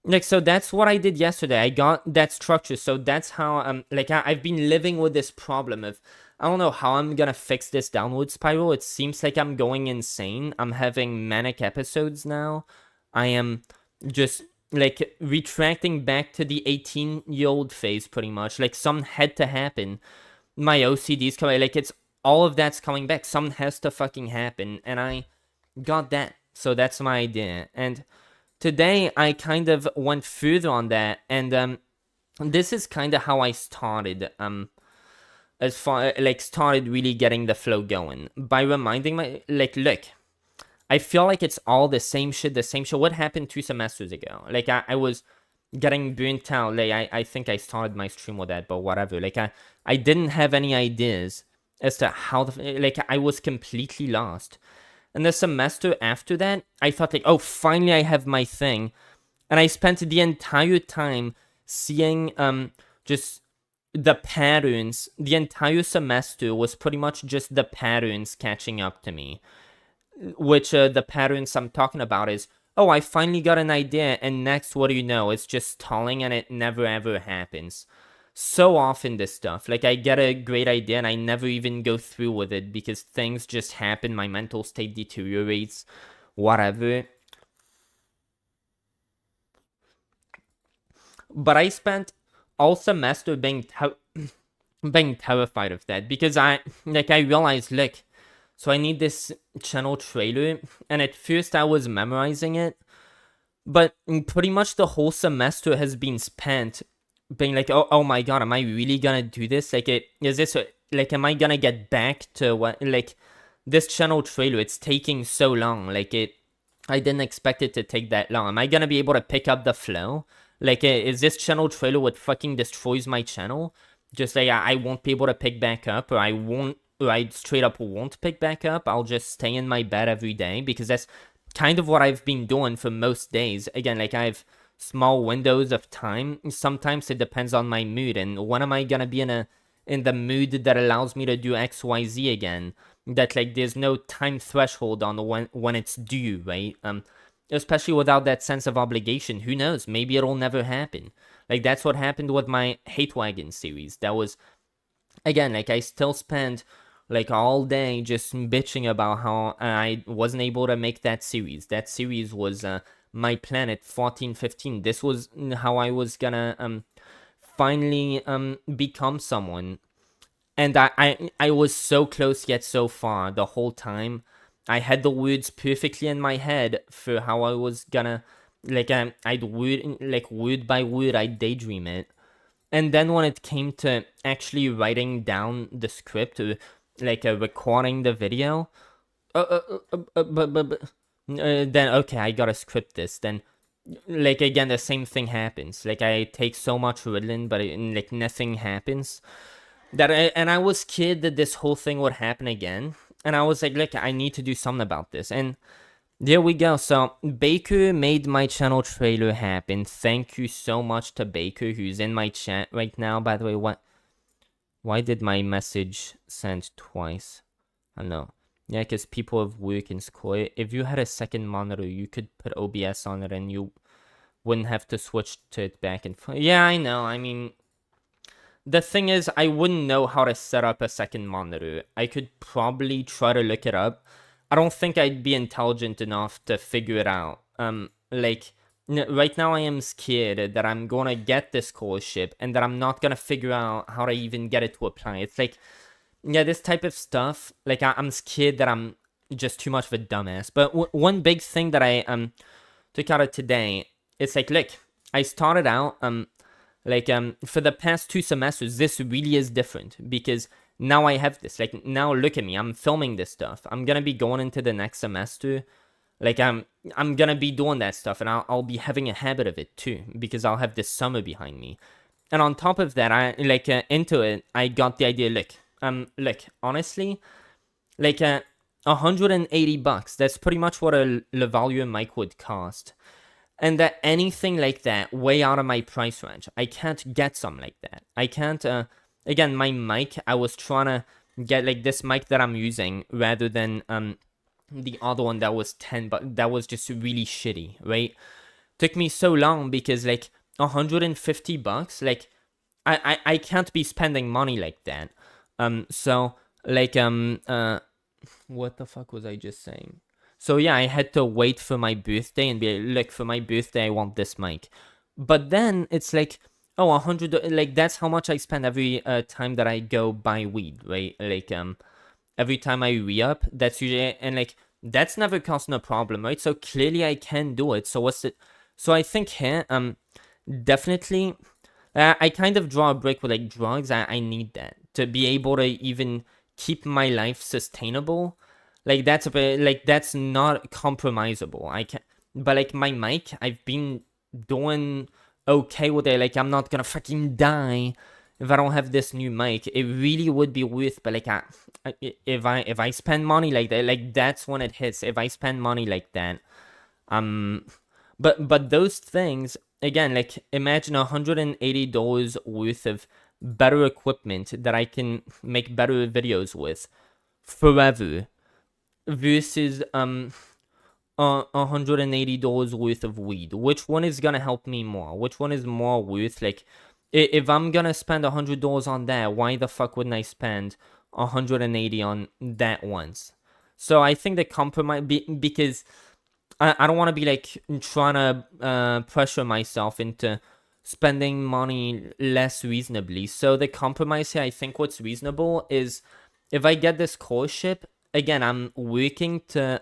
like, so that's what I did yesterday. I got that structure, so that's how like I've been living with this problem of, I don't know how I'm gonna fix this downward spiral. It seems like I'm going insane. I'm having manic episodes now. I am just like retracting back to the 18-year-old phase, pretty much. Like, something had to happen. My OCD's coming, like, it's all of that's coming back. Something has to fucking happen, and I got that. So that's my idea. And today I kind of went further on that, and this is kind of how I started as far like started really getting the flow going, by reminding my, like, look, I feel like it's all the same shit. What happened 2 semesters ago? Like, I was getting burnt out. Like, I think I started my stream with that, but whatever. Like, I didn't have any ideas as to how like, I was completely lost. And the semester after that, I thought, like, oh, finally I have my thing. And I spent the entire time seeing just the patterns. The entire semester was pretty much just the patterns catching up to me. Which the patterns I'm talking about is, oh, I finally got an idea, and next, what do you know, it's just stalling, and it never ever happens. So often this stuff, like, I get a great idea and I never even go through with it because things just happen, my mental state deteriorates, whatever. But I spent all semester being terrified of that, because I realized, look, so I need this channel trailer, and at first I was memorizing it, but pretty much the whole semester has been spent being like, oh my god, am I really gonna do this? Like, am I gonna get back to what, like, this channel trailer, it's taking so long, like, I didn't expect it to take that long. Am I gonna be able to pick up the flow? Like, is this channel trailer what fucking destroys my channel? Just like, I won't be able to pick back up, or I straight up won't pick back up. I'll just stay in my bed every day, because that's kind of what I've been doing for most days. Again, like, I have small windows of time. Sometimes it depends on my mood, and when am I gonna be in the mood that allows me to do XYZ again? that like there's no time threshold on when it's due, right? Especially without that sense of obligation. Who knows? Maybe it'll never happen. Like that's what happened with my Hate Wagon series. That was, again, like I still spend like all day just bitching about how I wasn't able to make that series. That series was My Planet 1415. This was how I was gonna finally become someone. And I was so close yet so far the whole time. I had the words perfectly in my head for how I was gonna, like, I'd word by word, I'd daydream it. And then when it came to actually writing down the script, or like recording the video, then okay, I gotta script this. Then, like again, the same thing happens. Like I take so much Ritalin, but like nothing happens. And I was scared that this whole thing would happen again. And I was like, look, I need to do something about this. And there we go. So Baker made my channel trailer happen. Thank you so much to Baker, who's in my chat right now. By the way, why did my message send twice? I don't know. Yeah, because people have work in school. If you had a second monitor, you could put OBS on it and you wouldn't have to switch to it back and forth. Yeah, I know. I mean, the thing is, I wouldn't know how to set up a second monitor. I could probably try to look it up. I don't think I'd be intelligent enough to figure it out. Like, right now I am scared that I'm gonna get this scholarship and that I'm not gonna figure out how to even get it to apply. It's like, yeah, this type of stuff, like, I'm scared that I'm just too much of a dumbass. But one big thing that I took out of today, it's like, look, I started out, for the past 2 semesters, this really is different because now I have this. Like, now look at me, I'm filming this stuff. I'm gonna be going into the next semester. Like, I'm gonna be doing that stuff, and I'll be having a habit of it too because I'll have this summer behind me. And on top of that, I into it, I got the idea. Look, honestly, like $180. That's pretty much what a Lavalier mic would cost. And that anything like that, way out of my price range, I can't get something like that. I can't, again, my mic, I was trying to get like this mic that I'm using rather than the other one that was 10, but that was just really shitty, right? Took me so long because like $150, like I can't be spending money like that. So like what the fuck was I just saying? So yeah, I had to wait for my birthday and be like, look, for my birthday, I want this mic. But then it's like, oh, 100, like that's how much I spend every time that I go buy weed, right? Like every time I re-up, that's usually, and like that's never caused no problem, right? So clearly I can do it. So what's it? So I think here, definitely, I kind of draw a break with like drugs. I need that to be able to even keep my life sustainable. Like that's not compromisable. I can, but like my mic, I've been doing okay with it. Like I'm not gonna fucking die if I don't have this new mic. It really would be worth. But like if I spend money like that, like that's when it hits. If I spend money like that, but those things again, like imagine $180 worth of better equipment that I can make better videos with forever. Versus $180 worth of weed. Which one is gonna help me more? Which one is more worth? Like, if I'm gonna spend $100 on that, why the fuck wouldn't I spend $180 on that once? So I think the compromise, because I don't want to be like trying to pressure myself into spending money less reasonably. So the compromise here, I think what's reasonable is if I get this scholarship. Again, I'm working to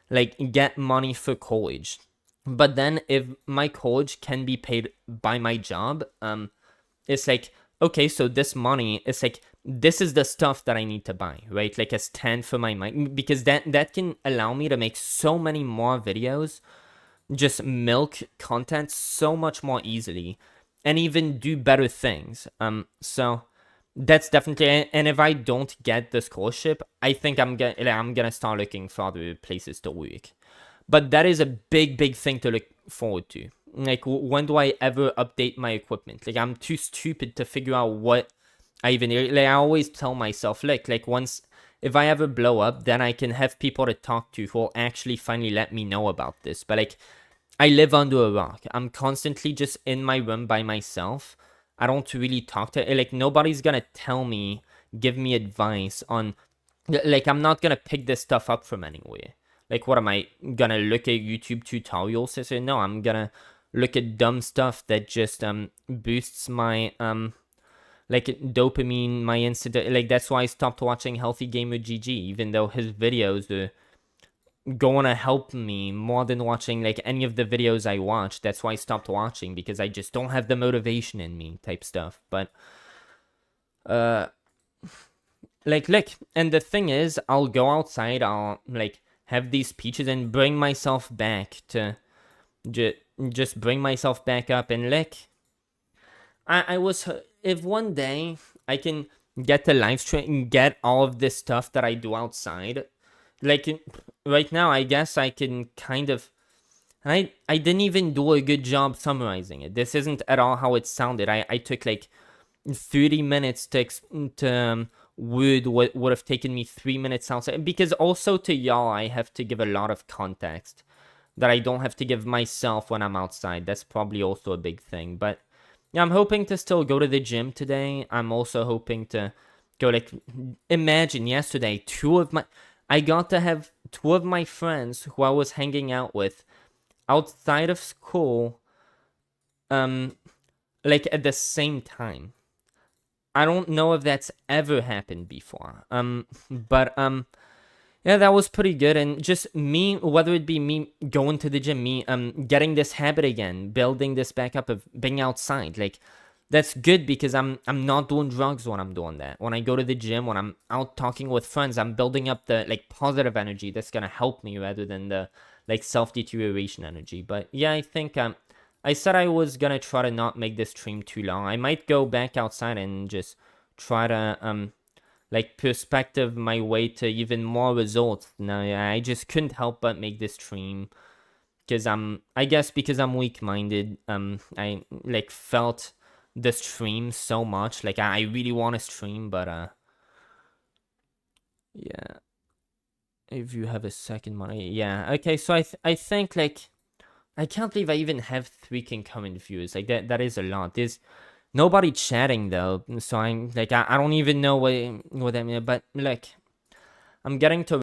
like get money for college, but then if my college can be paid by my job, it's like, okay, so this money, it's like this is the stuff that I need to buy, right? Like a stand for my mic, because that can allow me to make so many more videos, just milk content so much more easily, and even do better things. So. That's definitely, and if I don't get the scholarship, I think I'm gonna start looking for other places to work. But that is a big thing to look forward to. Like, when do I ever update my equipment? Like, I'm too stupid to figure out what I even, like, I always tell myself, like once, if I ever blow up, then I can have people to talk to who will actually finally let me know about this. But like, I live under a rock. I'm constantly just in my room by myself. I don't really talk to, like, nobody's gonna tell me, give me advice on, like, I'm not gonna pick this stuff up from anywhere. Like, what am I gonna look at YouTube tutorials to say? No, I'm gonna look at dumb stuff that just boosts my like dopamine, my instant. Like, that's why I stopped watching Healthy Gamer GG, even though his videos are gonna help me more than watching like any of the videos I watch. That's why I stopped watching, because I just don't have the motivation in me type stuff. But like, look, and the thing is, I'll go outside, I'll like have these peaches and bring myself back to just bring myself back up. And look, I was, if one day I can get the live stream and get all of this stuff that I do outside, like right now, I guess I can kind of, I didn't even do a good job summarizing it. This isn't at all how it sounded. I took like 30 minutes to would have taken me 3 minutes outside, because also to y'all I have to give a lot of context that I don't have to give myself when I'm outside. That's probably also a big thing. But yeah, I'm hoping to still go to the gym today. I'm also hoping to go, like, imagine yesterday, I got to have 2 of my friends who I was hanging out with outside of school, like at the same time. I don't know if that's ever happened before. But yeah, that was pretty good. And just me, whether it be me going to the gym, me getting this habit again, building this back up of being outside, like, that's good, because I'm not doing drugs when I'm doing that. When I go to the gym, when I'm out talking with friends, I'm building up the like positive energy that's gonna help me, rather than the like self-deterioration energy. But yeah, I think I said I was gonna try to not make this stream too long. I might go back outside and just try to like perspective my way to even more results. Now, I just couldn't help but make this stream, because I guess because I'm weak-minded. I like felt the stream so much. Like, I really want to stream, but yeah. If you have a second money, yeah. Okay, so I think, like, I can't believe I even have 3 concurrent views. Like, that is a lot. There's nobody chatting though, so I'm like, I don't even know what I mean. But like, I'm getting to